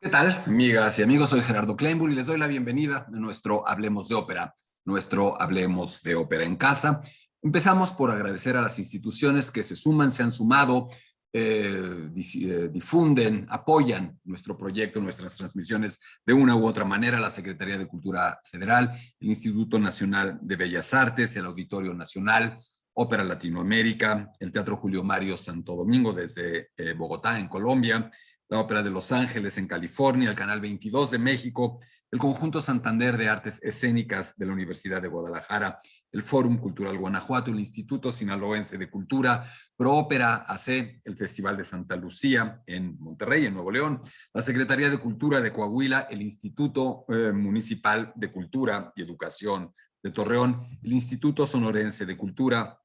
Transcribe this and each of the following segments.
¿Qué tal, amigas y amigos? Soy Gerardo Kleinburg y les doy la bienvenida a nuestro Hablemos de Ópera, nuestro Hablemos de Ópera en casa. Empezamos por agradecer a las instituciones que se suman, se han sumado, difunden, apoyan nuestro proyecto, nuestras transmisiones de una u otra manera: la Secretaría de Cultura Federal, el Instituto Nacional de Bellas Artes, el Auditorio Nacional, Ópera Latinoamérica, el Teatro Julio Mario Santo Domingo desde Bogotá, en Colombia, la Ópera de Los Ángeles en California, el Canal 22 de México, el Conjunto Santander de Artes Escénicas de la Universidad de Guadalajara, el Fórum Cultural Guanajuato, el Instituto Sinaloense de Cultura, ProÓpera AC, el Festival de Santa Lucía en Monterrey, en Nuevo León, la Secretaría de Cultura de Coahuila, el Instituto Municipal de Cultura y Educación de Torreón, el Instituto Sonorense de Cultura,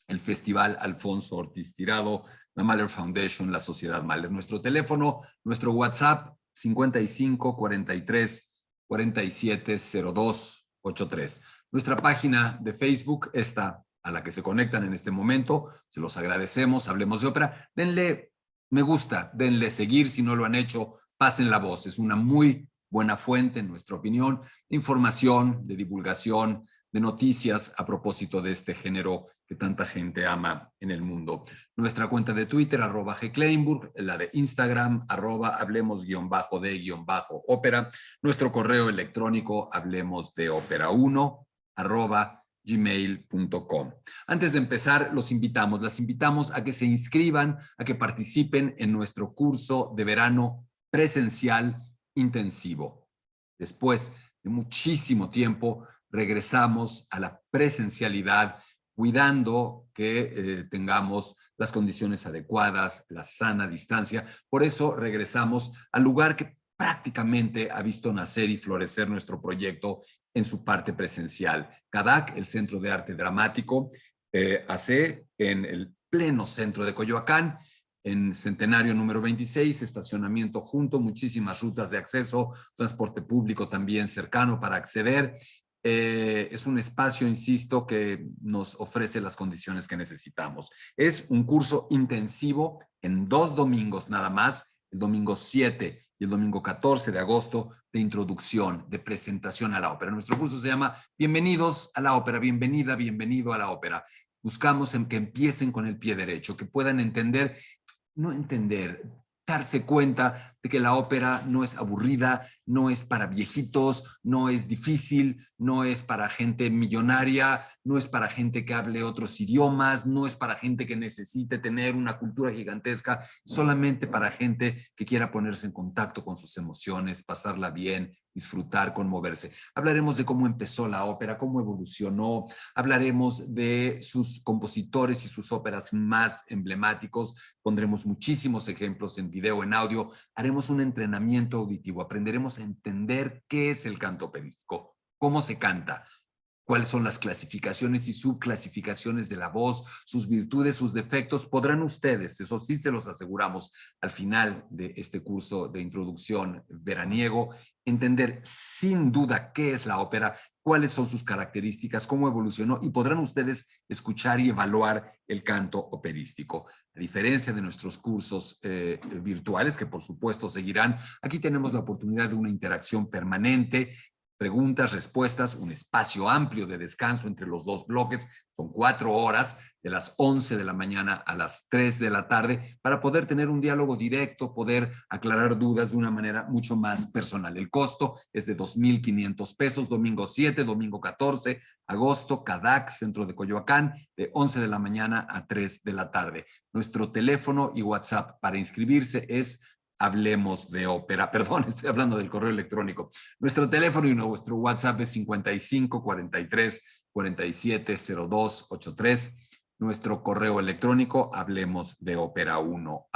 el Festival Alfonso Ortiz Tirado, la Mahler Foundation, la Sociedad Mahler. Nuestro teléfono, nuestro WhatsApp, 55 43 47 02 83. Nuestra página de Facebook, esta a la que se conectan en este momento, se los agradecemos. Hablemos de Ópera. Denle me gusta, denle seguir si no lo han hecho, pasen la voz. Es una muy buena fuente, en nuestra opinión, de información, de divulgación, de noticias a propósito de este género que tanta gente ama en el mundo. Nuestra cuenta de Twitter, @gkleinburg, la de Instagram, @hablemos_de_ópera, nuestro correo electrónico, hablemosdeopera1, @gmail.com. Antes de empezar, las invitamos a que se inscriban, a que participen en nuestro curso de verano presencial intensivo. Después de muchísimo tiempo, regresamos a la presencialidad, cuidando que tengamos las condiciones adecuadas, la sana distancia. Por eso regresamos al lugar que prácticamente ha visto nacer y florecer nuestro proyecto en su parte presencial. CADAC, el Centro de Arte Dramático, AC, en el pleno centro de Coyoacán, en Centenario número 26, estacionamiento junto, muchísimas rutas de acceso, transporte público también cercano para acceder. Es un espacio, insisto, que nos ofrece las condiciones que necesitamos. Es un curso intensivo en 2 domingos nada más, el domingo 7 y el domingo 14 de agosto, de introducción, de presentación a la ópera. Nuestro curso se llama Bienvenidos a la Ópera, bienvenida, bienvenido a la ópera. Buscamos en que empiecen con el pie derecho, que puedan entender, no entender, darse cuenta de que la ópera no es aburrida, no es para viejitos, no es difícil, no es para gente millonaria, no es para gente que hable otros idiomas, no es para gente que necesite tener una cultura gigantesca, solamente para gente que quiera ponerse en contacto con sus emociones, pasarla bien, disfrutar, conmoverse. Hablaremos de cómo empezó la ópera, cómo evolucionó, hablaremos de sus compositores y sus óperas más emblemáticos, pondremos muchísimos ejemplos en video, en audio, haremos un entrenamiento auditivo, aprenderemos a entender qué es el canto operístico, cómo se canta, cuáles son las clasificaciones y subclasificaciones de la voz, sus virtudes, sus defectos. Podrán ustedes, eso sí se los aseguramos, al final de este curso de introducción veraniego, entender sin duda qué es la ópera, cuáles son sus características, cómo evolucionó, y podrán ustedes escuchar y evaluar el canto operístico. A diferencia de nuestros cursos virtuales, que por supuesto seguirán, aquí tenemos la oportunidad de una interacción permanente, preguntas, respuestas, un espacio amplio de descanso entre los dos bloques. Son 4 horas, de las 11 de la mañana a las 3 de la tarde, para poder tener un diálogo directo, poder aclarar dudas de una manera mucho más personal. El costo es de 2,500 pesos, domingo 7, domingo 14, agosto, CADAC, centro de Coyoacán, de 11 de la mañana a 3 de la tarde. Nuestro teléfono y WhatsApp para inscribirse es Hablemos de Ópera. Perdón, estoy hablando del correo electrónico. Nuestro teléfono y nuestro WhatsApp es 55 43 47 02 83. Nuestro correo electrónico, hablemosdeopera1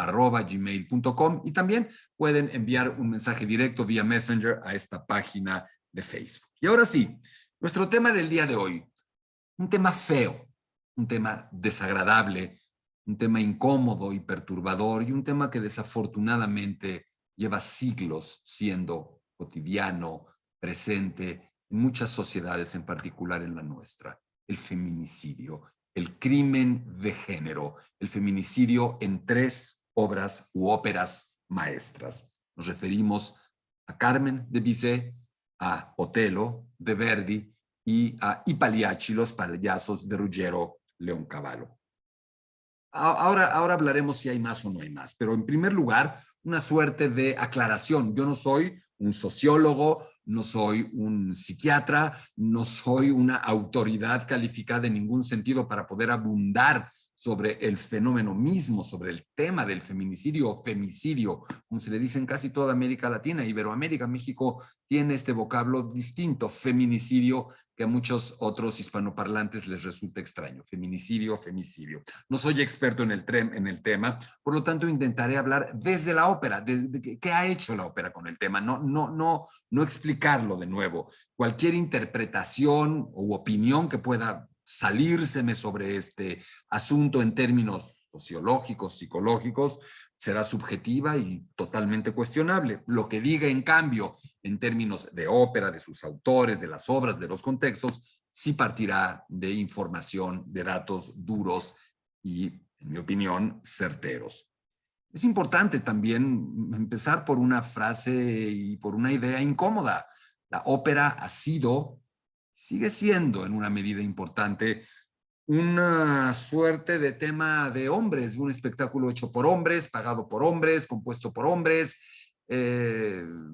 @gmail.com, y también pueden enviar un mensaje directo vía Messenger a esta página de Facebook. Y ahora sí, nuestro tema del día de hoy, un tema feo, un tema desagradable, un tema incómodo y perturbador, y un tema que desafortunadamente lleva siglos siendo cotidiano, presente en muchas sociedades, en particular en la nuestra: el feminicidio, el crimen de género, el feminicidio en 3 obras u óperas maestras: Nos referimos a Carmen de Bizet, a Otelo de Verdi y a I Pagliacci, los payasos de Ruggero Leoncavallo. Ahora hablaremos si hay más o no hay más, pero en primer lugar, una suerte de aclaración. Yo no soy un sociólogo, no soy un psiquiatra, no soy una autoridad calificada en ningún sentido para poder abundar sobre el fenómeno mismo, sobre el tema del feminicidio o femicidio, como se le dice en casi toda América Latina, Iberoamérica. México tiene este vocablo distinto, feminicidio, que a muchos otros hispanoparlantes les resulta extraño. Feminicidio, femicidio. No soy experto en el tema, por lo tanto intentaré hablar desde la ópera, de qué ha hecho la ópera con el tema, no explicarlo de nuevo. Cualquier interpretación u opinión que pueda salírseme sobre este asunto en términos sociológicos, psicológicos, será subjetiva y totalmente cuestionable. Lo que diga, en cambio, en términos de ópera, de sus autores, de las obras, de los contextos, sí partirá de información, de datos duros y, en mi opinión, certeros. Es importante también empezar por una frase y por una idea incómoda. La ópera ha sido, sigue siendo en una medida importante, una suerte de tema de hombres, un espectáculo hecho por hombres, pagado por hombres, compuesto por hombres,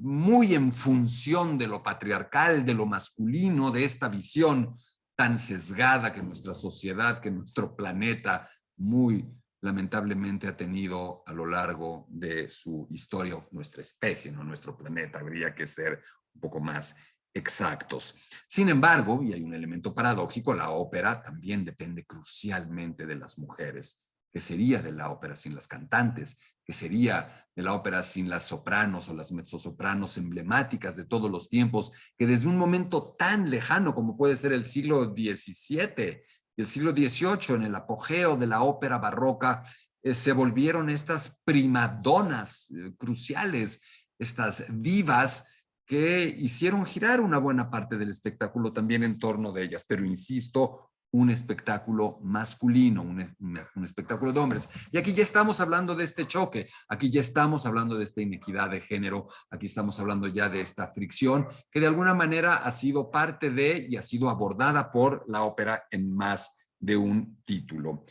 muy en función de lo patriarcal, de lo masculino, de esta visión tan sesgada que nuestra sociedad, que nuestro planeta muy lamentablemente ha tenido a lo largo de su historia, nuestra especie, no nuestro planeta, habría que ser un poco más exactos. Sin embargo, y hay un elemento paradójico, la ópera también depende crucialmente de las mujeres. ¿Qué sería de la ópera sin las cantantes? ¿Qué sería de la ópera sin las sopranos o las mezzosopranos emblemáticas de todos los tiempos, que desde un momento tan lejano como puede ser el siglo XVII y el siglo XVIII, en el apogeo de la ópera barroca, se volvieron estas primadonas cruciales, estas divas que hicieron girar una buena parte del espectáculo también en torno de ellas, pero insisto, un espectáculo masculino, un espectáculo de hombres. Y aquí ya estamos hablando de este choque, aquí ya estamos hablando de esta inequidad de género, aquí estamos hablando ya de esta fricción que de alguna manera ha sido parte de y ha sido abordada por la ópera en más de un título.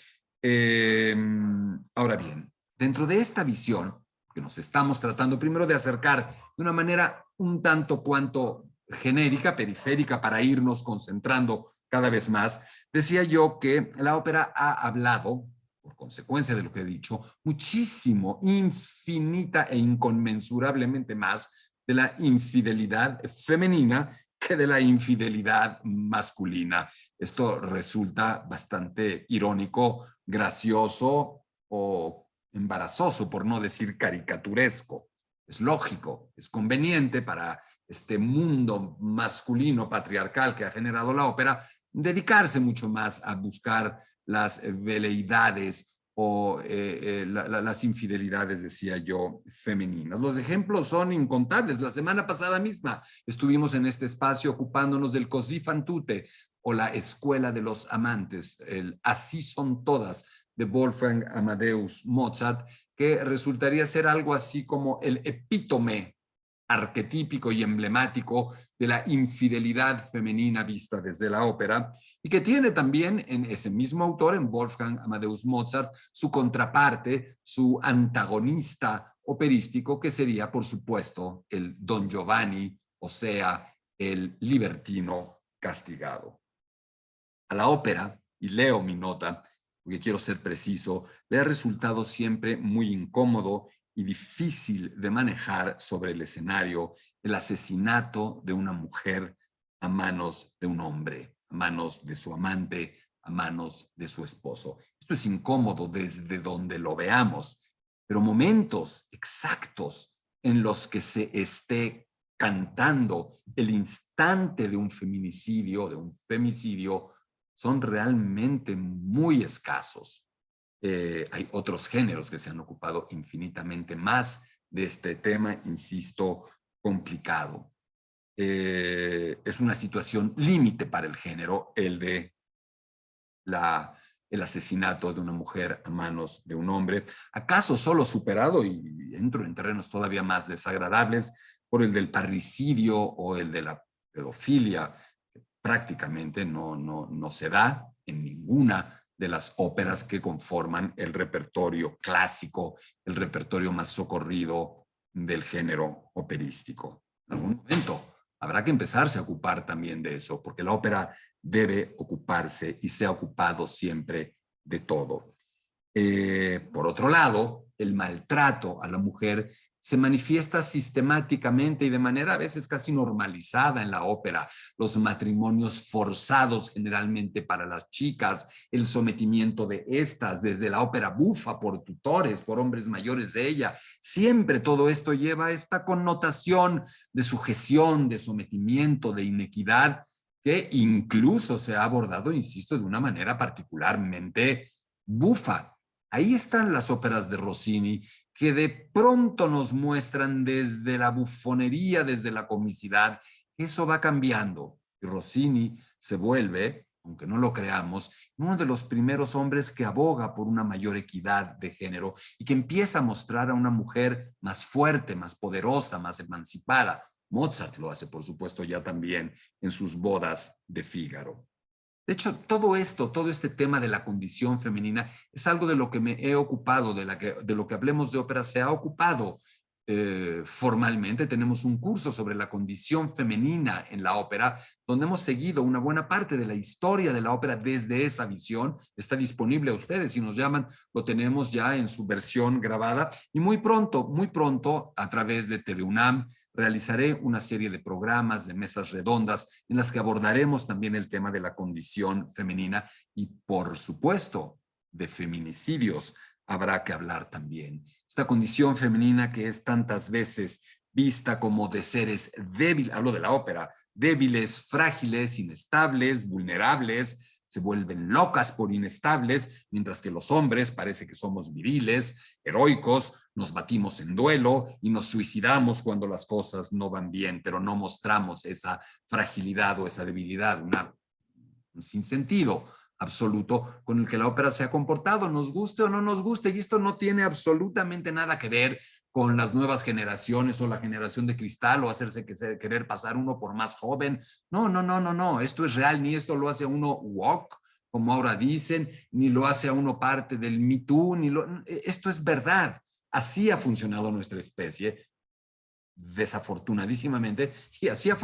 Ahora bien, dentro de esta visión, que nos estamos tratando primero de acercar de una manera un tanto cuanto genérica, periférica, para irnos concentrando cada vez más, decía yo que la ópera ha hablado, por consecuencia de lo que he dicho, muchísimo, infinita e inconmensurablemente más de la infidelidad femenina que de la infidelidad masculina. Esto resulta bastante irónico, gracioso o embarazoso, por no decir caricaturesco. Es lógico, es conveniente para este mundo masculino patriarcal que ha generado la ópera dedicarse mucho más a buscar las veleidades o las infidelidades, decía yo, femeninas. Los ejemplos son incontables. La semana pasada misma estuvimos en este espacio ocupándonos del Così fan tutte, o la Escuela de los Amantes, el Así son todas, de Wolfgang Amadeus Mozart, que resultaría ser algo así como el epítome arquetípico y emblemático de la infidelidad femenina vista desde la ópera, y que tiene también en ese mismo autor, en Wolfgang Amadeus Mozart, su contraparte, su antagonista operístico, que sería, por supuesto, el Don Giovanni, o sea, el libertino castigado. A la ópera, y leo mi nota, porque quiero ser preciso, le ha resultado siempre muy incómodo y difícil de manejar sobre el escenario el asesinato de una mujer a manos de un hombre, a manos de su amante, a manos de su esposo. Esto es incómodo desde donde lo veamos, pero momentos exactos en los que se esté cantando el instante de un feminicidio, de un femicidio, son realmente muy escasos. Hay otros géneros que se han ocupado infinitamente más de este tema, insisto, complicado. Es una situación límite para el género, el de el asesinato de una mujer a manos de un hombre, acaso solo superado, y entro en terrenos todavía más desagradables, por el del parricidio o el de la pedofilia, que prácticamente no se da en ninguna de las óperas que conforman el repertorio clásico, el repertorio más socorrido del género operístico. En algún momento habrá que empezarse a ocupar también de eso, porque la ópera debe ocuparse y se ha ocupado siempre de todo. Por otro lado, el maltrato a la mujer se manifiesta sistemáticamente y de manera a veces casi normalizada en la ópera. Los matrimonios forzados generalmente para las chicas, el sometimiento de estas desde la ópera bufa por tutores, por hombres mayores de ella. Siempre todo esto lleva esta connotación de sujeción, de sometimiento, de inequidad, que incluso se ha abordado, insisto, de una manera particularmente bufa. Ahí están las óperas de Rossini, que de pronto nos muestran desde la bufonería, desde la comicidad, que eso va cambiando. Y Rossini se vuelve, aunque no lo creamos, uno de los primeros hombres que aboga por una mayor equidad de género y que empieza a mostrar a una mujer más fuerte, más poderosa, más emancipada. Mozart lo hace, por supuesto, ya también en sus bodas de Fígaro. De hecho, todo esto, todo este tema de la condición femenina es algo de lo que me he ocupado, de lo que Hablemos de Ópera se ha ocupado formalmente. Tenemos un curso sobre la condición femenina en la ópera, donde hemos seguido una buena parte de la historia de la ópera desde esa visión. Está disponible a ustedes, si nos llaman, lo tenemos ya en su versión grabada. Y muy pronto, a través de TV UNAM, realizaré una serie de programas, de mesas redondas, en las que abordaremos también el tema de la condición femenina y, por supuesto, de feminicidios habrá que hablar también. Esta condición femenina que es tantas veces vista como de seres débiles, hablo de la ópera, débiles, frágiles, inestables, vulnerables, se vuelven locas por inestables, mientras que los hombres parece que somos viriles, heroicos, nos batimos en duelo y nos suicidamos cuando las cosas no van bien, pero no mostramos esa fragilidad o esa debilidad, un sinsentido absoluto con el que la ópera se ha comportado, nos guste o no nos guste, y esto no tiene absolutamente nada que ver con las nuevas generaciones o la generación de cristal o hacerse querer pasar uno por más joven. No, esto es real, ni esto lo hace uno woke, como ahora dicen, ni lo hace a uno parte del Me Too, esto es verdad. Así ha funcionado nuestra especie, desafortunadísimamente, y así ha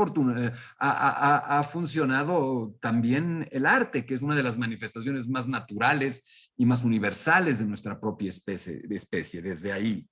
funcionado también el arte, que es una de las manifestaciones más naturales y más universales de nuestra propia especie desde ahí.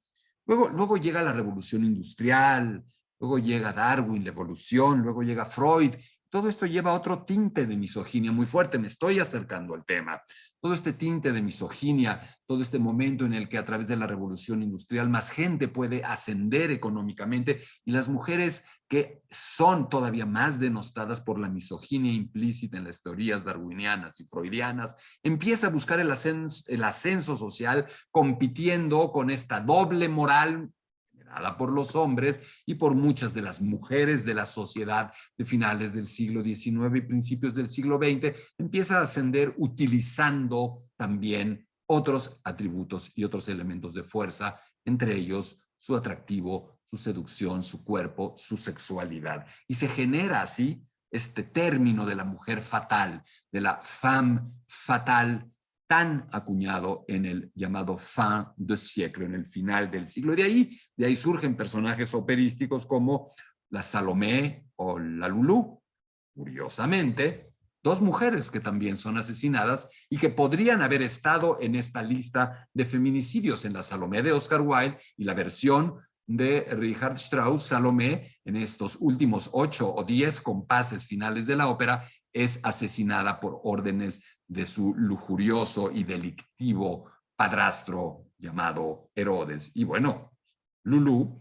Luego llega la revolución industrial, luego llega Darwin, la evolución, luego llega Freud. Todo esto lleva otro tinte de misoginia muy fuerte. Me estoy acercando al tema. Todo este tinte de misoginia, todo este momento en el que a través de la revolución industrial más gente puede ascender económicamente y las mujeres que son todavía más denostadas por la misoginia implícita en las teorías darwinianas y freudianas, empieza a buscar el ascenso social compitiendo con esta doble moral por los hombres y por muchas de las mujeres de la sociedad de finales del siglo XIX y principios del siglo XX, empieza a ascender utilizando también otros atributos y otros elementos de fuerza, entre ellos su atractivo, su seducción, su cuerpo, su sexualidad. Y se genera así este término de la mujer fatal, de la femme fatale, tan acuñado en el llamado fin de siècle, en el final del siglo. De ahí surgen personajes operísticos como la Salomé o la Lulú. Curiosamente, dos mujeres que también son asesinadas y que podrían haber estado en esta lista de feminicidios, en la Salomé de Oscar Wilde y la versión de Richard Strauss, Salomé, en estos últimos 8 o 10 compases finales de la ópera, es asesinada por órdenes de su lujurioso y delictivo padrastro llamado Herodes. Y bueno, Lulú,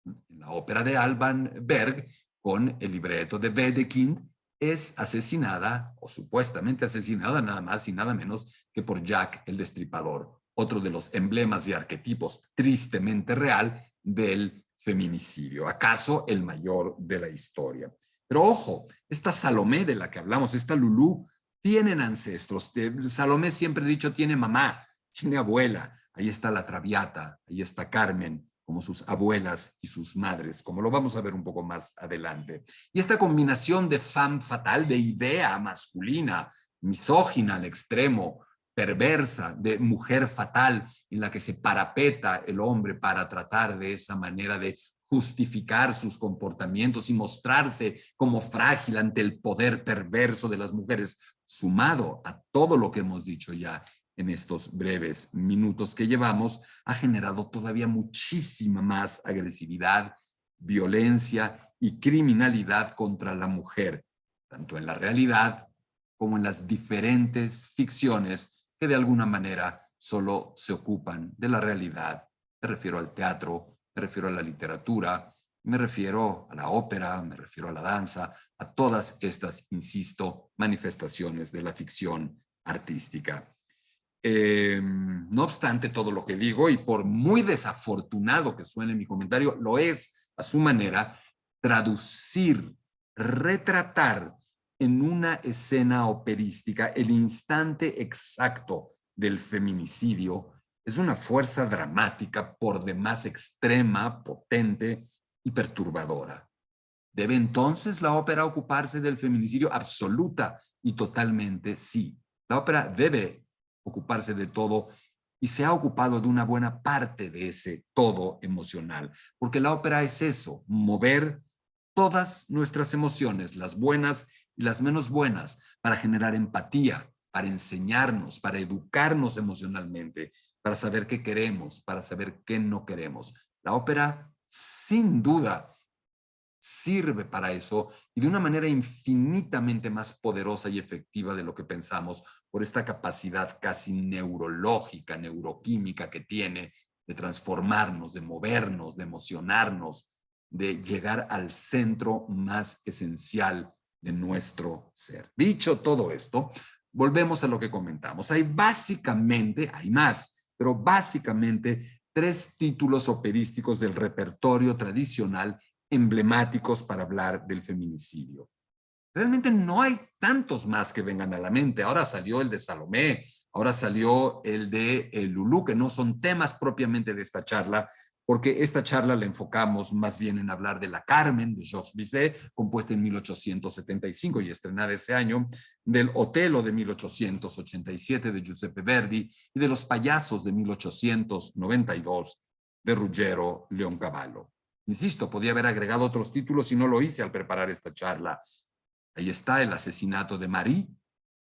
en la ópera de Alban Berg, con el libreto de Wedekind, es asesinada, o supuestamente asesinada, nada más y nada menos que por Jack el Destripador, otro de los emblemas y arquetipos tristemente real del feminicidio, acaso el mayor de la historia. Pero ojo, esta Salomé de la que hablamos, esta Lulú, tienen ancestros. Salomé, siempre he dicho, tiene mamá, tiene abuela. Ahí está la Traviata, ahí está Carmen, como sus abuelas y sus madres, como lo vamos a ver un poco más adelante. Y esta combinación de femme fatale, de idea masculina, misógina al extremo, perversa, de mujer fatal, en la que se parapeta el hombre para tratar de esa manera de justificar sus comportamientos y mostrarse como frágil ante el poder perverso de las mujeres, sumado a todo lo que hemos dicho ya en estos breves minutos que llevamos, ha generado todavía muchísima más agresividad, violencia y criminalidad contra la mujer, tanto en la realidad como en las diferentes ficciones que de alguna manera solo se ocupan de la realidad. Me refiero al teatro, me refiero a la literatura, me refiero a la ópera, me refiero a la danza, a todas estas, insisto, manifestaciones de la ficción artística. No obstante todo lo que digo, y por muy desafortunado que suene mi comentario, lo es a su manera, traducir, retratar en una escena operística el instante exacto del feminicidio es una fuerza dramática por demás extrema, potente y perturbadora. ¿Debe entonces la ópera ocuparse del feminicidio? Absoluta y totalmente sí. La ópera debe ocuparse de todo y se ha ocupado de una buena parte de ese todo emocional, porque la ópera es eso, mover todas nuestras emociones, las buenas y las menos buenas, para generar empatía, para enseñarnos, para educarnos emocionalmente, para saber qué queremos, para saber qué no queremos. La ópera, sin duda, sirve para eso y de una manera infinitamente más poderosa y efectiva de lo que pensamos por esta capacidad casi neurológica, neuroquímica que tiene de transformarnos, de movernos, de emocionarnos, de llegar al centro más esencial de nuestro ser. Dicho todo esto, volvemos a lo que comentamos. Hay básicamente, hay más, pero básicamente 3 títulos operísticos del repertorio tradicional emblemáticos para hablar del feminicidio. Realmente no hay tantos más que vengan a la mente. Ahora salió el de Salomé, ahora salió el de Lulú, que no son temas propiamente de esta charla, porque esta charla la enfocamos más bien en hablar de La Carmen, de Georges Bizet, compuesta en 1875 y estrenada ese año, del Otelo de 1887 de Giuseppe Verdi y de Los Payasos de 1892 de Ruggero Leoncavallo. Insisto, podía haber agregado otros títulos y no lo hice al preparar esta charla. Ahí está el asesinato de Marie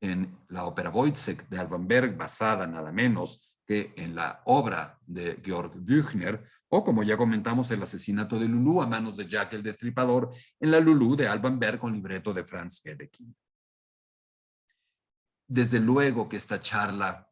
en la ópera Wojciech de Alban Berg, basada nada menos que en la obra de Georg Büchner, o como ya comentamos, el asesinato de Lulú a manos de Jack el Destripador en la Lulú de Alban Berg con libreto de Franz Wedekind. Desde luego que esta charla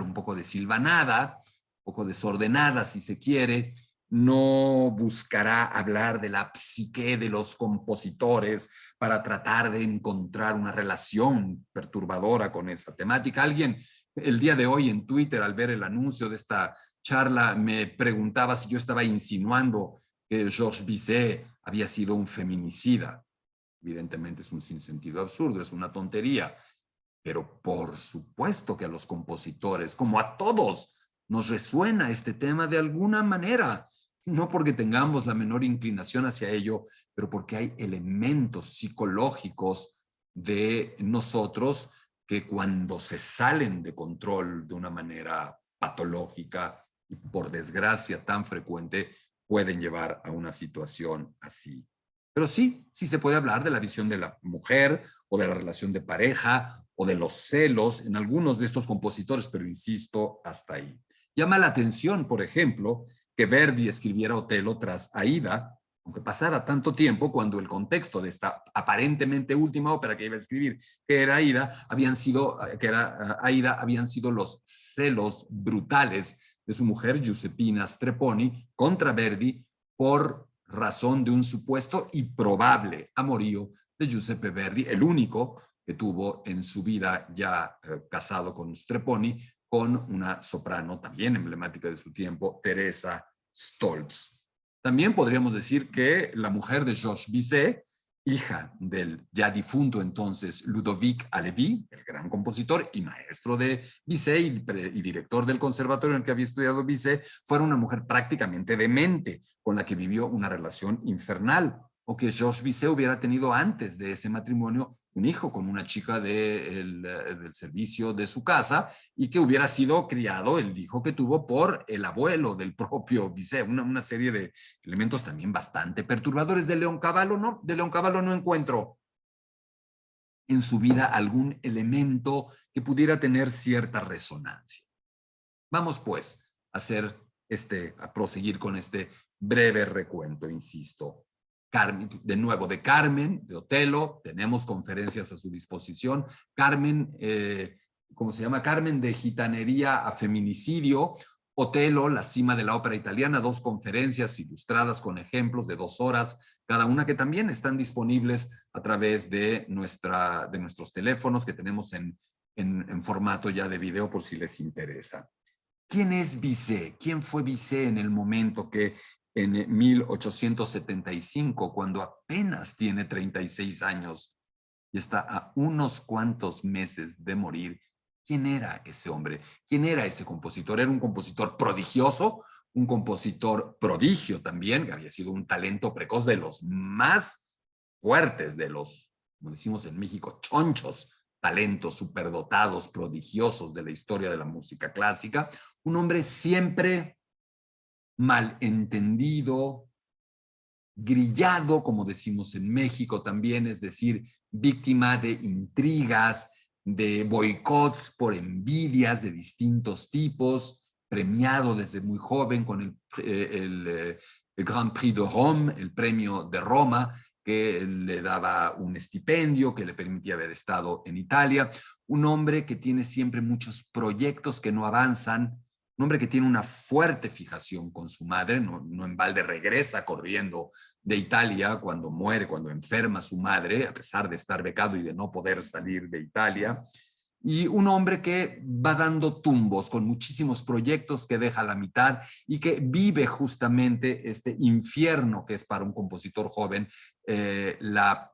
un poco desilvanada, un poco desordenada si se quiere, no buscará hablar de la psique de los compositores para tratar de encontrar una relación perturbadora con esa temática. Alguien el día de hoy en Twitter, al ver el anuncio de esta charla, me preguntaba si yo estaba insinuando que Georges Bizet había sido un feminicida. Evidentemente es un sinsentido absurdo, es una tontería. Pero por supuesto que a los compositores, como a todos, nos resuena este tema de alguna manera. No porque tengamos la menor inclinación hacia ello, pero porque hay elementos psicológicos de nosotros que cuando se salen de control de una manera patológica y por desgracia tan frecuente, pueden llevar a una situación así. Pero sí, sí se puede hablar de la visión de la mujer o de la relación de pareja o de los celos en algunos de estos compositores, pero insisto, hasta ahí. Llama la atención, por ejemplo, que Verdi escribiera Otelo tras Aida, aunque pasara tanto tiempo, cuando el contexto de esta aparentemente última ópera que iba a escribir, que era Aida, habían sido los celos brutales de su mujer, Giuseppina Strepponi, contra Verdi por razón de un supuesto y probable amorío de Giuseppe Verdi, el único que tuvo en su vida ya casado con Strepponi, con una soprano también emblemática de su tiempo, Teresa Stolz. También podríamos decir que la mujer de Georges Bizet hija del ya difunto entonces Ludovic Halevi, el gran compositor y maestro de Bizet y director del conservatorio en el que había estudiado Bizet, fuera una mujer prácticamente demente, con la que vivió una relación infernal, o que Georges Bizet hubiera tenido antes de ese matrimonio un hijo con una chica del servicio de su casa y que hubiera sido criado, el hijo que tuvo, por el abuelo del propio Bizet, una serie de elementos también bastante perturbadores. De Leoncavallo no encuentro en su vida algún elemento que pudiera tener cierta resonancia. Vamos pues a proseguir con este breve recuento, insisto. Carmen, de nuevo, de Carmen, de Otelo, tenemos conferencias a su disposición. Carmen, ¿cómo se llama? Carmen, de gitanería a feminicidio. Otelo, la cima de la ópera italiana, 2 conferencias ilustradas con ejemplos de 2 horas cada una, que también están disponibles a través de nuestros teléfonos que tenemos en formato ya de video por si les interesa. ¿Quién es Bizet? ¿Quién fue Bizet en el momento que en 1875, cuando apenas tiene 36 años y está a unos cuantos meses de morir? ¿Quién era ese hombre? ¿Quién era ese compositor? Era un compositor prodigioso, un compositor prodigio también, que había sido un talento precoz de los más fuertes, de los, como decimos en México, chonchos, talentos superdotados, prodigiosos de la historia de la música clásica. Un hombre siempre malentendido, grillado, como decimos en México también, es decir, víctima de intrigas, de boicots por envidias de distintos tipos, premiado desde muy joven con el Grand Prix de Rome, el premio de Roma, que le daba un estipendio que le permitía haber estado en Italia. Un hombre que tiene siempre muchos proyectos que no avanzan, un hombre que tiene una fuerte fijación con su madre, no en balde regresa corriendo de Italia cuando muere, cuando enferma su madre, a pesar de estar becado y de no poder salir de Italia. Y un hombre que va dando tumbos con muchísimos proyectos que deja a la mitad y que vive justamente este infierno que es para un compositor joven la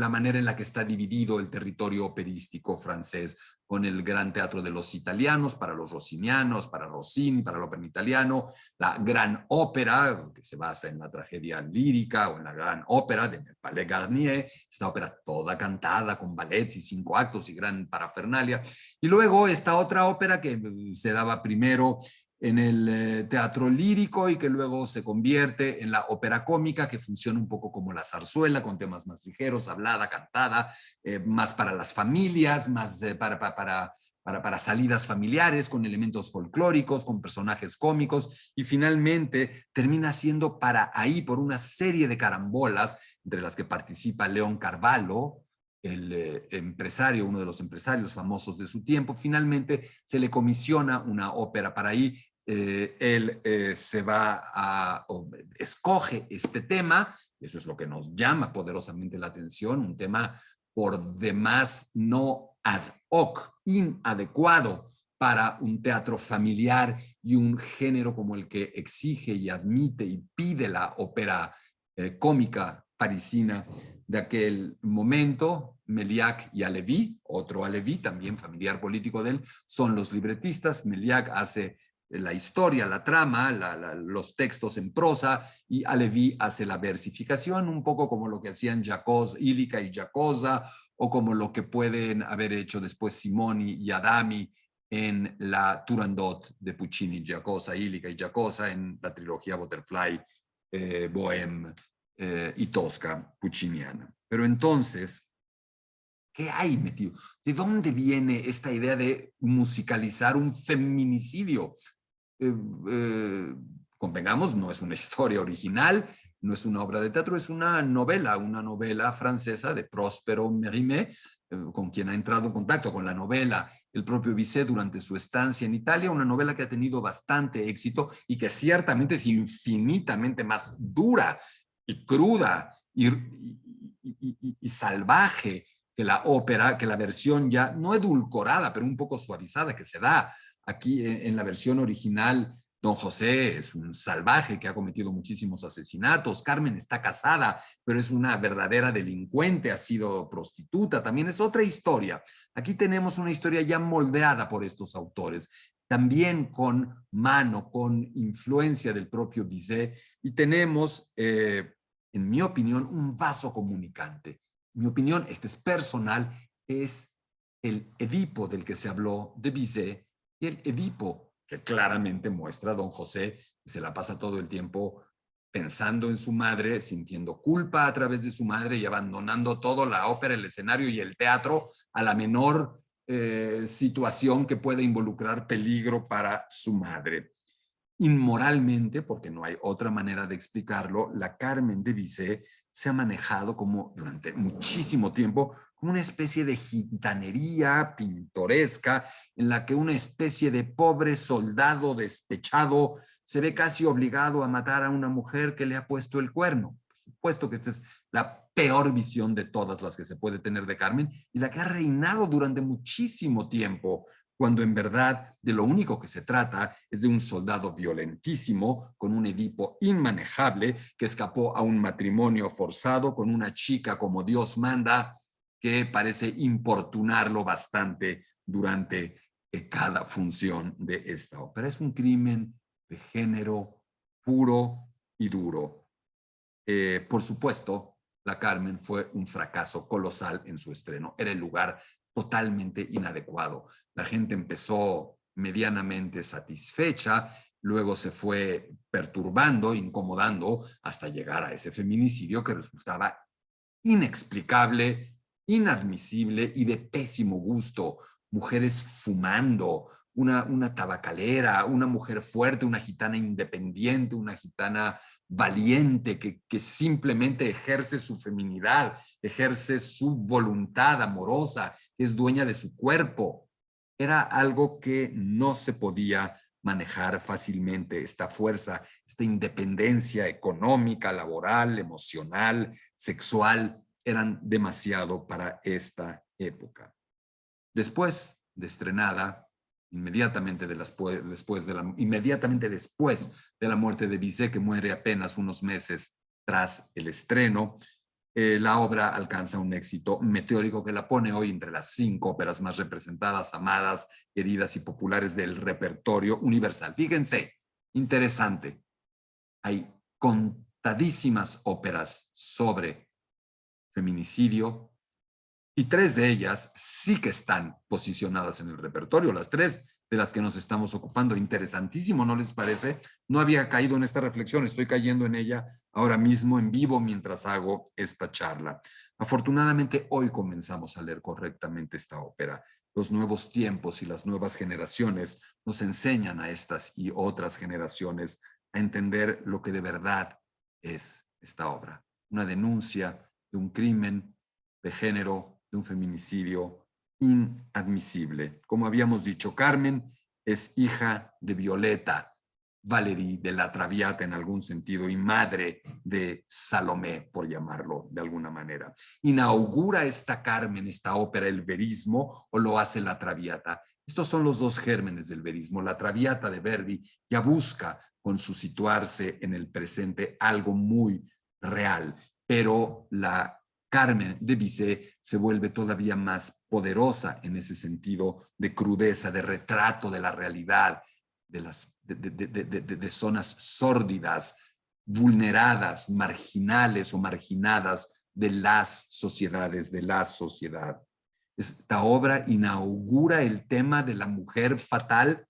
manera en la que está dividido el territorio operístico francés, con el Gran Teatro de los Italianos, para los rossinianos, para Rossini, para el ópera italiano, la Gran Ópera, que se basa en la tragedia lírica, o en la Gran Ópera de Palais Garnier, esta ópera toda cantada con ballets y 5 actos y gran parafernalia, y luego esta otra ópera que se daba primero en el teatro lírico y que luego se convierte en la ópera cómica, que funciona un poco como la zarzuela, con temas más ligeros, hablada, cantada, más para las familias, más para salidas familiares, con elementos folclóricos, con personajes cómicos, y finalmente termina siendo para ahí, por una serie de carambolas, entre las que participa León Carvalho, el empresario, uno de los empresarios famosos de su tiempo. Finalmente se le comisiona una ópera para ahí. Él escoge este tema, eso es lo que nos llama poderosamente la atención, un tema por demás no ad hoc, inadecuado para un teatro familiar y un género como el que exige y admite y pide la ópera cómica parisina de aquel momento. Méliès y Halévy, otro Halévy, también familiar político de él, son los libretistas. Méliès hace la historia, la trama, los textos en prosa, y Halévy hace la versificación, un poco como lo que hacían Illica y Giacosa, o como lo que pueden haber hecho después Simoni y Adami en la Turandot de Puccini, Giacosa, Illica y Giacosa, en la trilogía Butterfly, Bohème y Tosca pucciniana. Pero entonces, ¿qué hay metido? ¿De dónde viene esta idea de musicalizar un feminicidio? Convengamos, no es una historia original, no es una obra de teatro, es una novela francesa de Prospero Mérimée, con quien ha entrado en contacto con la novela el propio Bizet durante su estancia en Italia, una novela que ha tenido bastante éxito y que ciertamente es infinitamente más dura y cruda y salvaje que la ópera, que la versión ya no edulcorada, pero un poco suavizada que se da aquí en la versión original Don José es un salvaje que ha cometido muchísimos asesinatos. Carmen está casada, pero es una verdadera delincuente, ha sido prostituta. También es otra historia. Aquí tenemos una historia ya moldeada por estos autores, también con mano, con influencia del propio Bizet. Y tenemos, en mi opinión, un vaso comunicante. Mi opinión, este es personal, es el Edipo del que se habló de Bizet, y el Edipo que claramente muestra a don José, que se la pasa todo el tiempo pensando en su madre, sintiendo culpa a través de su madre y abandonando todo, la ópera, el escenario y el teatro, a la menor situación que pueda involucrar peligro para su madre. Inmoralmente, porque no hay otra manera de explicarlo, la Carmen de Bizet se ha manejado como durante muchísimo tiempo como una especie de gitanería pintoresca en la que una especie de pobre soldado despechado se ve casi obligado a matar a una mujer que le ha puesto el cuerno. Por supuesto que esta es la peor visión de todas las que se puede tener de Carmen y la que ha reinado durante muchísimo tiempo, cuando en verdad de lo único que se trata es de un soldado violentísimo con un Edipo inmanejable que escapó a un matrimonio forzado con una chica como Dios manda, que parece importunarlo bastante durante cada función de esta ópera. Es un crimen de género puro y duro. Por supuesto, La Carmen fue un fracaso colosal en su estreno. Era el lugar totalmente inadecuado. La gente empezó medianamente satisfecha, luego se fue perturbando, incomodando, hasta llegar a ese feminicidio que resultaba inexplicable, inadmisible y de pésimo gusto. Mujeres fumando, una tabacalera, una mujer fuerte, una gitana independiente, una gitana valiente que simplemente ejerce su feminidad, ejerce su voluntad amorosa, que es dueña de su cuerpo. Era algo que no se podía manejar fácilmente, esta fuerza, esta independencia económica, laboral, emocional, sexual, eran demasiado para esta época. Después de estrenada, inmediatamente después de la muerte de Bizet, que muere apenas unos meses tras el estreno, la obra alcanza un éxito meteórico que la pone hoy entre las 5 óperas más representadas, amadas, queridas y populares del repertorio universal. Fíjense, interesante, hay contadísimas óperas sobre feminicidio, y 3 de ellas sí que están posicionadas en el repertorio, las 3 de las que nos estamos ocupando. Interesantísimo, ¿no les parece? No había caído en esta reflexión, estoy cayendo en ella ahora mismo en vivo mientras hago esta charla. Afortunadamente hoy comenzamos a leer correctamente esta ópera. Los nuevos tiempos y las nuevas generaciones nos enseñan a estas y otras generaciones a entender lo que de verdad es esta obra. Una denuncia de un crimen de género, de un feminicidio inadmisible. Como habíamos dicho, Carmen es hija de Violeta, Valerie de la Traviata en algún sentido y madre de Salomé, por llamarlo de alguna manera. ¿Inaugura esta Carmen, esta ópera, el verismo o lo hace la Traviata? Estos son los dos gérmenes del verismo. La Traviata de Verdi ya busca con su situarse en el presente algo muy real, pero la Carmen de Bizet se vuelve todavía más poderosa en ese sentido de crudeza, de retrato de la realidad, de zonas sórdidas, vulneradas, marginales o marginadas de las sociedades, de la sociedad. ¿Esta obra inaugura el tema de la mujer fatal?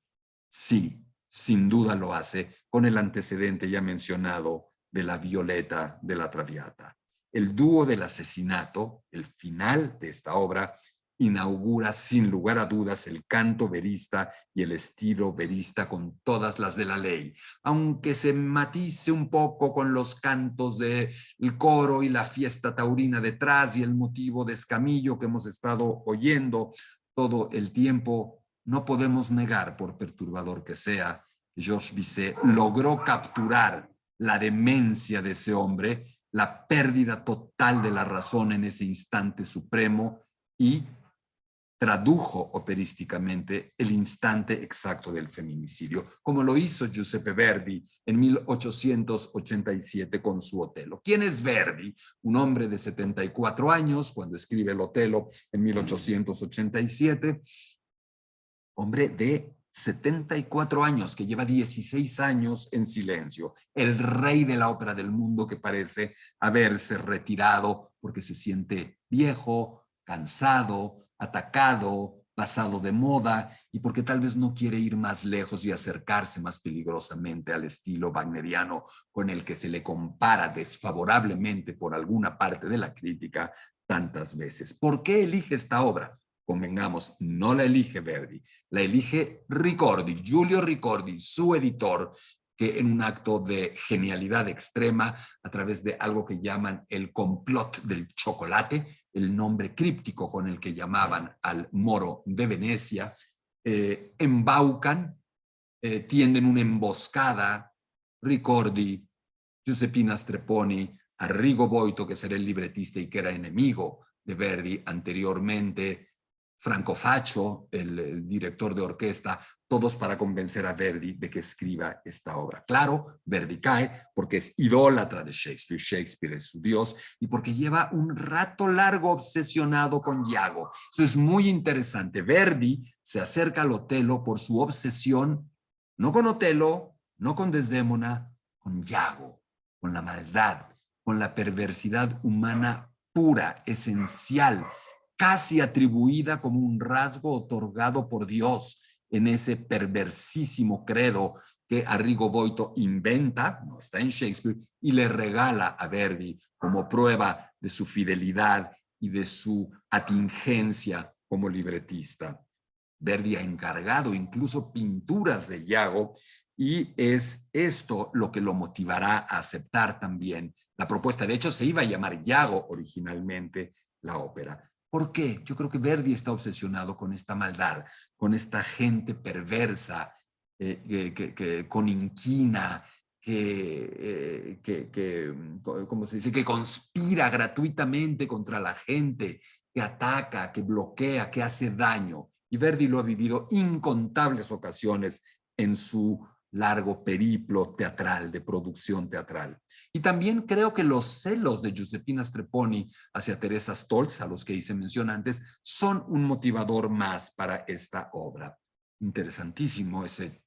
Sí, sin duda lo hace, con el antecedente ya mencionado de la Violeta de la Traviata. El dúo del asesinato, el final de esta obra, inaugura sin lugar a dudas el canto verista y el estilo verista con todas las de la ley, aunque se matice un poco con los cantos del coro y la fiesta taurina detrás y el motivo de escamillo que hemos estado oyendo todo el tiempo. No podemos negar, por perturbador que sea, que Georges Bizet logró capturar la demencia de ese hombre, la pérdida total de la razón en ese instante supremo y tradujo operísticamente el instante exacto del feminicidio, como lo hizo Giuseppe Verdi en 1887 con su Otello. ¿Quién es Verdi? Un hombre de 74 años cuando escribe el Otello en 1887, hombre de 74 años, que lleva 16 años en silencio, el rey de la ópera del mundo que parece haberse retirado porque se siente viejo, cansado, atacado, pasado de moda y porque tal vez no quiere ir más lejos y acercarse más peligrosamente al estilo wagneriano con el que se le compara desfavorablemente por alguna parte de la crítica tantas veces. ¿Por qué elige esta obra? Convengamos, no la elige Verdi, la elige Ricordi, Giulio Ricordi, su editor, que en un acto de genialidad extrema, a través de algo que llaman el complot del chocolate, el nombre críptico con el que llamaban al moro de Venecia, embaucan, tienden una emboscada, Ricordi, Giuseppina Strepponi, Arrigo Boito, que será el libretista y que era enemigo de Verdi anteriormente, Franco Faccio, el director de orquesta, todos para convencer a Verdi de que escriba esta obra. Claro, Verdi cae porque es idólatra de Shakespeare, Shakespeare es su dios, y porque lleva un rato largo obsesionado con Iago. Eso es muy interesante. Verdi se acerca al Otello por su obsesión, no con Otello, no con Desdémona, con Iago, con la maldad, con la perversidad humana pura, esencial, casi atribuida como un rasgo otorgado por Dios en ese perversísimo credo que Arrigo Boito inventa, no está en Shakespeare, y le regala a Verdi como prueba de su fidelidad y de su atingencia como libretista. Verdi ha encargado incluso pinturas de Iago y es esto lo que lo motivará a aceptar también la propuesta. De hecho, se iba a llamar Iago originalmente la ópera. ¿Por qué? Yo creo que Verdi está obsesionado con esta maldad, con esta gente perversa, con inquina, ¿cómo se dice? Que conspira gratuitamente contra la gente, que ataca, que bloquea, que hace daño. Y Verdi lo ha vivido incontables ocasiones en su largo periplo teatral, de producción teatral. Y también creo que los celos de Giuseppina Strepponi hacia Teresa Stolz, a los que hice mención antes, son un motivador más para esta obra. Interesantísimo ese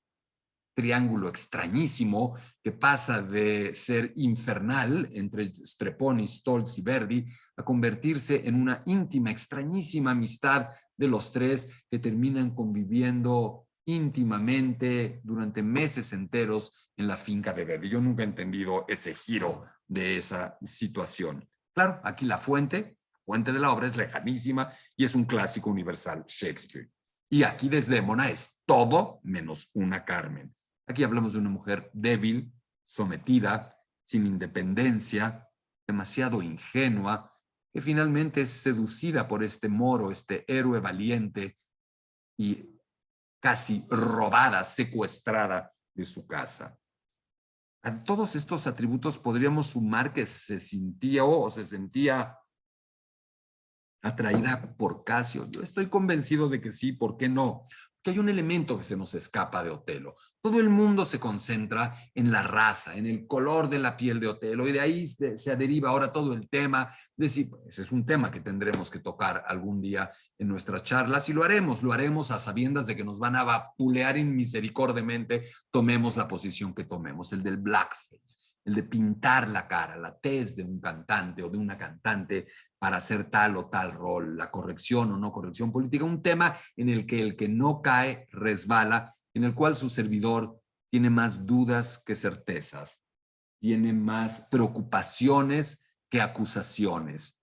triángulo extrañísimo que pasa de ser infernal entre Strepponi, Stolz y Verdi a convertirse en una íntima, extrañísima amistad de los tres que terminan conviviendo íntimamente durante meses enteros en la finca de Verdi. Yo nunca he entendido ese giro de esa situación. Claro, aquí la fuente de la obra es lejanísima y es un clásico universal, Shakespeare. Y aquí Desdémona es todo menos una Carmen. Aquí hablamos de una mujer débil, sometida, sin independencia, demasiado ingenua, que finalmente es seducida por este moro, este héroe valiente y casi robada, secuestrada de su casa. A todos estos atributos podríamos sumar que se sintió o se sentía atraída por Casio. Yo estoy convencido de que sí, ¿por qué no? Porque hay un elemento que se nos escapa de Otello. Todo el mundo se concentra en la raza, en el color de la piel de Otello, y de ahí se deriva ahora todo el tema de si, ese es un tema que tendremos que tocar algún día en nuestras charlas, y lo haremos a sabiendas de que nos van a vapulear inmisericordiamente, tomemos la posición que tomemos, el del blackface, el de pintar la cara, la tez de un cantante o de una cantante para hacer tal o tal rol, la corrección o no corrección política, un tema en el que no cae resbala, en el cual su servidor tiene más dudas que certezas, tiene más preocupaciones que acusaciones.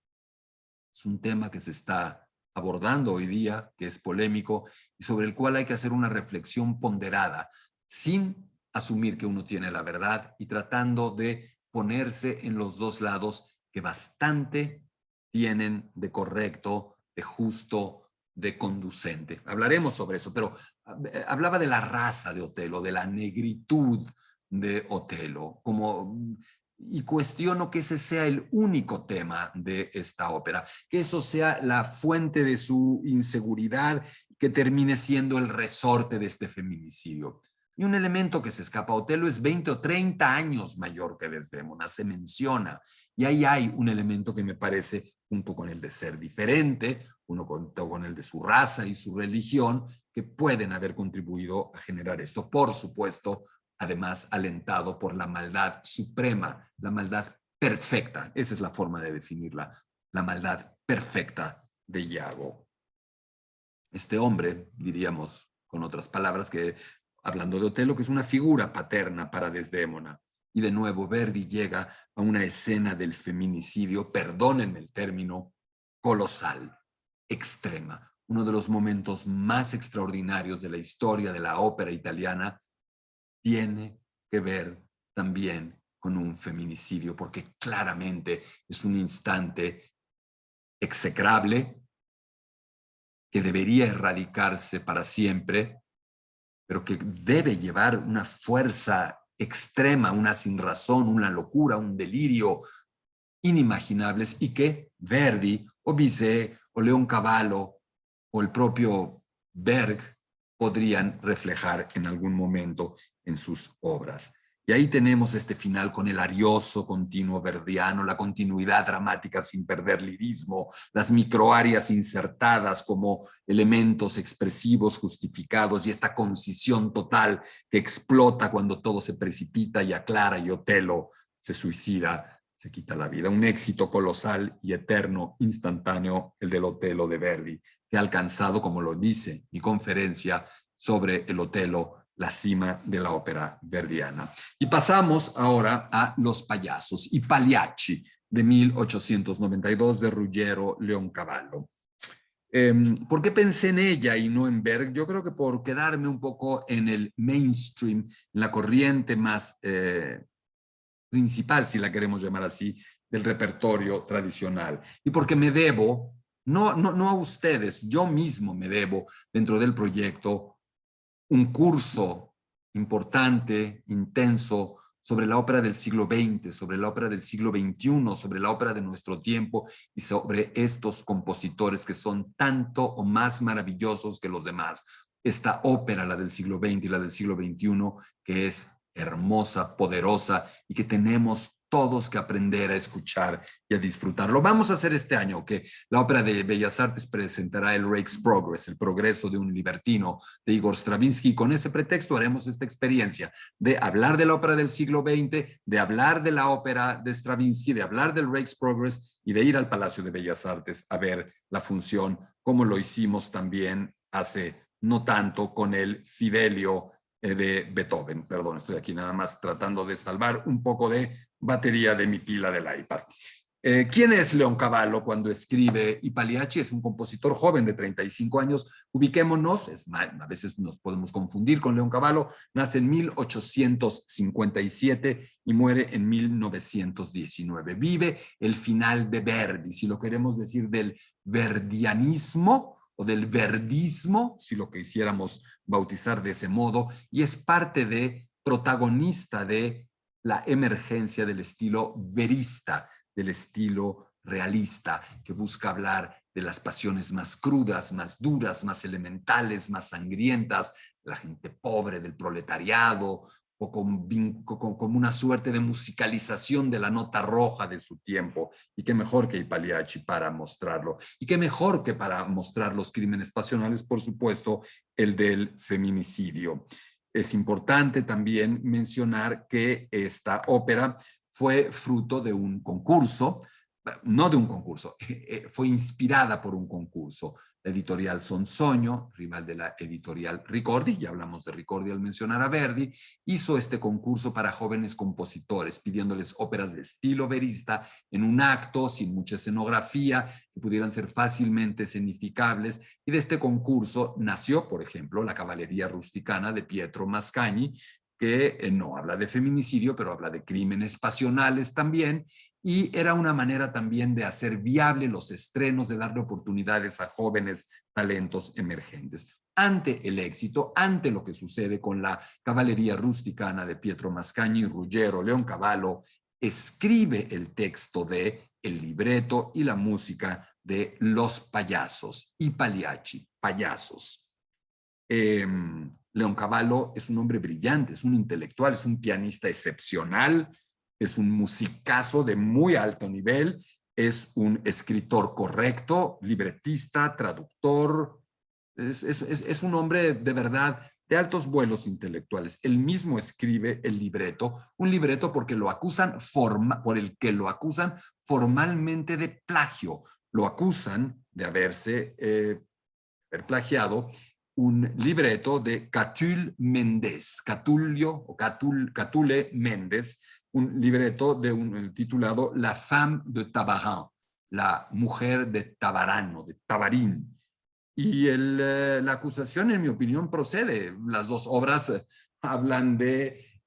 Es un tema que se está abordando hoy día, que es polémico y sobre el cual hay que hacer una reflexión ponderada, sin asumir que uno tiene la verdad y tratando de ponerse en los dos lados que bastante tienen de correcto, de justo, de conducente. Hablaremos sobre eso, pero hablaba de la raza de Otello, de la negritud de Otello, como y cuestiono que ese sea el único tema de esta ópera, que eso sea la fuente de su inseguridad, que termine siendo el resorte de este feminicidio. Y un elemento que se escapa a Otelo es 20 o 30 años mayor que Desdémona, se menciona. Y ahí hay un elemento que me parece, junto con el de ser diferente, junto con el de su raza y su religión, que pueden haber contribuido a generar esto. Por supuesto, además alentado por la maldad suprema, la maldad perfecta. Esa es la forma de definirla, la maldad perfecta de Iago. Este hombre, diríamos con otras palabras, que hablando de Otelo, que es una figura paterna para Desdémona. Y de nuevo, Verdi llega a una escena del feminicidio, perdónenme el término, colosal, extrema. Uno de los momentos más extraordinarios de la historia de la ópera italiana tiene que ver también con un feminicidio, porque claramente es un instante execrable que debería erradicarse para siempre, pero que debe llevar una fuerza extrema, una sinrazón, una locura, un delirio inimaginables, y que Verdi o Bizet o Leoncavallo o el propio Berg podrían reflejar en algún momento en sus obras. Y ahí tenemos este final con el arioso continuo verdiano, la continuidad dramática sin perder lirismo, las microarias insertadas como elementos expresivos justificados y esta concisión total que explota cuando todo se precipita y aclara y Otelo se suicida, se quita la vida. Un éxito colosal y eterno, instantáneo, el del Otelo de Verdi, que ha alcanzado, como lo dice mi conferencia sobre el Otelo, la cima de la ópera verdiana. Y pasamos ahora a Los payasos, I Pagliacci, de 1892, de Ruggiero Leoncavallo. ¿Por qué pensé en ella y no en Berg? Yo creo que por quedarme un poco en el mainstream, en la corriente más principal, si la queremos llamar así, del repertorio tradicional. Y porque me debo, no a ustedes, yo mismo me debo, dentro del proyecto, un curso importante, intenso, sobre la ópera del siglo XX, sobre la ópera del siglo XXI, sobre la ópera de nuestro tiempo y sobre estos compositores que son tanto o más maravillosos que los demás. Esta ópera, la del siglo XX y la del siglo XXI, que es hermosa, poderosa y que tenemos todos que aprender a escuchar y a disfrutar. Lo vamos a hacer este año, que la Ópera de Bellas Artes presentará el Rake's Progress, el progreso de un libertino, de Igor Stravinsky, y con ese pretexto haremos esta experiencia de hablar de la ópera del siglo XX, de hablar de la ópera de Stravinsky, de hablar del Rake's Progress y de ir al Palacio de Bellas Artes a ver la función, como lo hicimos también hace no tanto con el Fidelio de Beethoven. Perdón, estoy aquí nada más tratando de salvar un poco de batería de mi pila del iPad. ¿Quién es Leoncavallo cuando escribe I Pagliacci? Es un compositor joven de 35 años. Ubiquémonos, a veces nos podemos confundir con Leoncavallo. Nace en 1857 y muere en 1919. Vive el final de Verdi, si lo queremos decir, del verdianismo o del verdismo, si lo quisiéramos bautizar de ese modo, y es parte de, protagonista de la emergencia del estilo verista, del estilo realista, que busca hablar de las pasiones más crudas, más duras, más elementales, más sangrientas, la gente pobre, del proletariado, o como una suerte de musicalización de la nota roja de su tiempo. Y qué mejor que I Pagliacci para mostrarlo. Y qué mejor que para mostrar los crímenes pasionales, por supuesto, el del feminicidio. Es importante también mencionar que esta ópera fue fruto de un concurso, no de un concurso, fue inspirada por un concurso. La editorial Sonsoño, rival de la editorial Ricordi, ya hablamos de Ricordi al mencionar a Verdi, hizo este concurso para jóvenes compositores, pidiéndoles óperas de estilo verista en un acto, sin mucha escenografía, que pudieran ser fácilmente escenificables. Y de este concurso nació, por ejemplo, La Caballería Rusticana de Pietro Mascagni, que no habla de feminicidio, pero habla de crímenes pasionales también, y era una manera también de hacer viable los estrenos, de darle oportunidades a jóvenes talentos emergentes. Ante el éxito, ante lo que sucede con la Caballería Rusticana de Pietro Mascagni, Ruggiero Leoncavallo escribe el texto de el libreto y la música de Los Payasos y Pagliacci, payasos. Leoncavallo es un hombre brillante, es un intelectual, es un pianista excepcional, es un musicazo de muy alto nivel, es un escritor correcto, libretista, traductor, es un hombre de verdad de altos vuelos intelectuales. Él mismo escribe el libreto, un libreto porque lo acusan por el que lo acusan formalmente de plagio. Lo acusan de haber plagiado un libreto de Catulle Méndez, Catulio o Catule Méndez, un libreto titulado La femme de Tabarin, la mujer de Tabarano, de Tabarín. Y la acusación, en mi opinión, procede. Las dos obras hablan de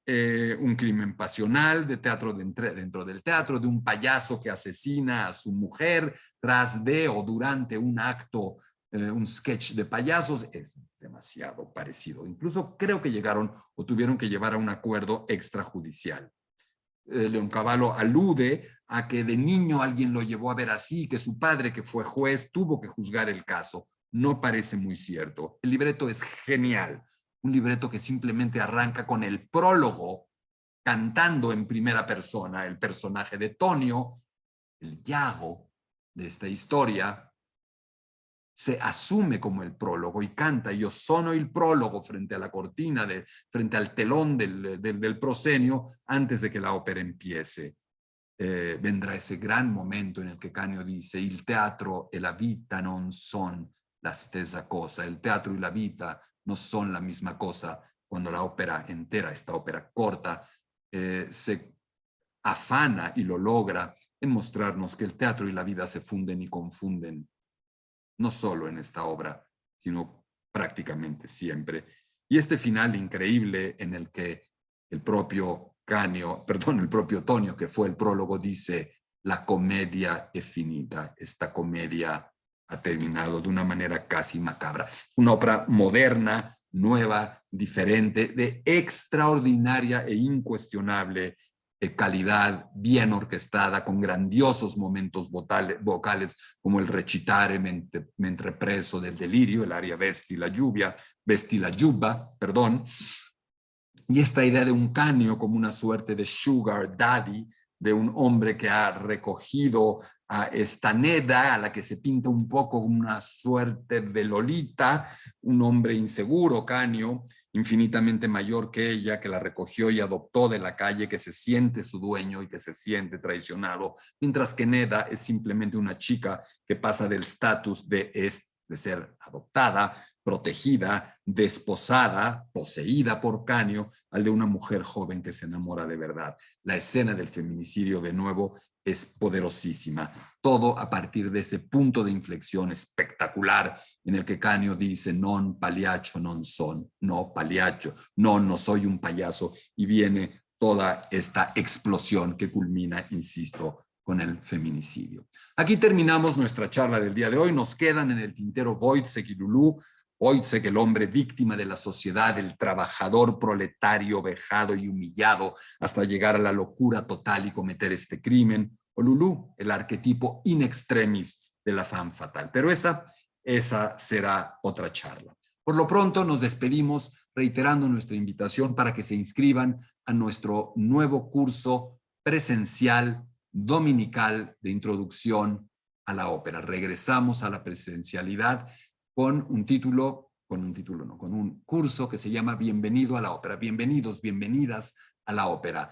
un crimen pasional, de teatro dentro del teatro, de un payaso que asesina a su mujer tras de o durante un acto, un sketch de payasos. Es demasiado parecido. Incluso creo que llegaron o tuvieron que llevar a un acuerdo extrajudicial. Leoncavallo alude a que de niño alguien lo llevó a ver así, que su padre, que fue juez, tuvo que juzgar el caso. No parece muy cierto. El libreto es genial, un libreto que simplemente arranca con el prólogo, cantando en primera persona el personaje de Tonio, el Iago de esta historia, se asume como el prólogo y canta "Io sono il prólogo" frente a la cortina, frente al telón del proscenio, antes de que la ópera empiece. Vendrá ese gran momento en el que Canio dice "Il teatro e la vita non son la stessa cosa", el teatro y la vida no son la misma cosa, cuando la ópera entera, esta ópera corta, se afana y lo logra en mostrarnos que el teatro y la vida se funden y confunden, no solo en esta obra, sino prácticamente siempre. Y este final increíble en el que el propio el propio Tonio, que fue el prólogo, dice "La comedia è finita", esta comedia ha terminado, de una manera casi macabra. Una obra moderna, nueva, diferente, de extraordinaria e incuestionable calidad, bien orquestada, con grandiosos momentos vocales como el recitare mentre preso del delirio, el aria Vesti la Giubba, perdón, y esta idea de un Canio como una suerte de sugar daddy, de un hombre que ha recogido a esta Neda, a la que se pinta un poco como una suerte de Lolita, un hombre inseguro, Canio, infinitamente mayor que ella, que la recogió y adoptó de la calle, que se siente su dueño y que se siente traicionado, mientras que Neda es simplemente una chica que pasa del estatus de ser adoptada, protegida, desposada, poseída por Canio, al de una mujer joven que se enamora de verdad. La escena del feminicidio, de nuevo, es poderosísima. Todo a partir de ese punto de inflexión espectacular en el que Canio dice "non pagliaccio non son", no pagliaccio, no soy un payaso, y viene toda esta explosión que culmina, insisto, con el feminicidio. Aquí terminamos nuestra charla del día de hoy. Nos quedan en el tintero Wojciech y Lulú. Wojciech, el hombre víctima de la sociedad, el trabajador proletario vejado y humillado hasta llegar a la locura total y cometer este crimen. O Lulú, el arquetipo in extremis de la femme fatale. Pero esa será otra charla. Por lo pronto nos despedimos reiterando nuestra invitación para que se inscriban a nuestro nuevo curso presencial dominical de introducción a la ópera. Regresamos a la presencialidad con un curso que se llama Bienvenido a la ópera. Bienvenidos, bienvenidas a la ópera.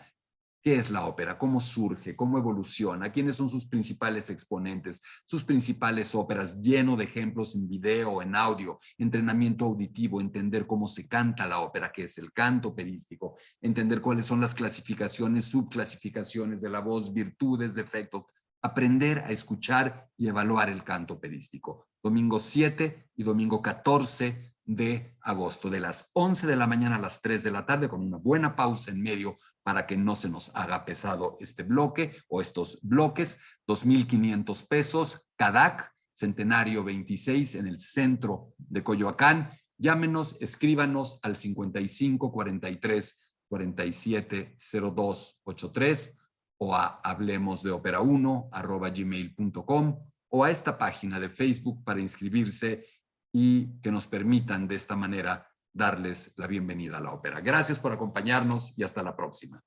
¿Qué es la ópera? ¿Cómo surge? ¿Cómo evoluciona? ¿Quiénes son sus principales exponentes? Sus principales óperas, lleno de ejemplos en video, en audio, entrenamiento auditivo, entender cómo se canta la ópera, qué es el canto operístico, entender cuáles son las clasificaciones, subclasificaciones de la voz, virtudes, defectos, aprender a escuchar y evaluar el canto operístico. Domingo 7 y domingo 14 de agosto, de las 11 de la mañana a las 3 de la tarde, con una buena pausa en medio para que no se nos haga pesado este bloque o estos bloques. 2,500 pesos, CADAC, Centenario 26, en el centro de Coyoacán. Llámenos, escríbanos al 55 43 47 02 83 o a hablemosdeopera1@gmail.com o a esta página de Facebook para inscribirse y que nos permitan de esta manera darles la bienvenida a la ópera. Gracias por acompañarnos y hasta la próxima.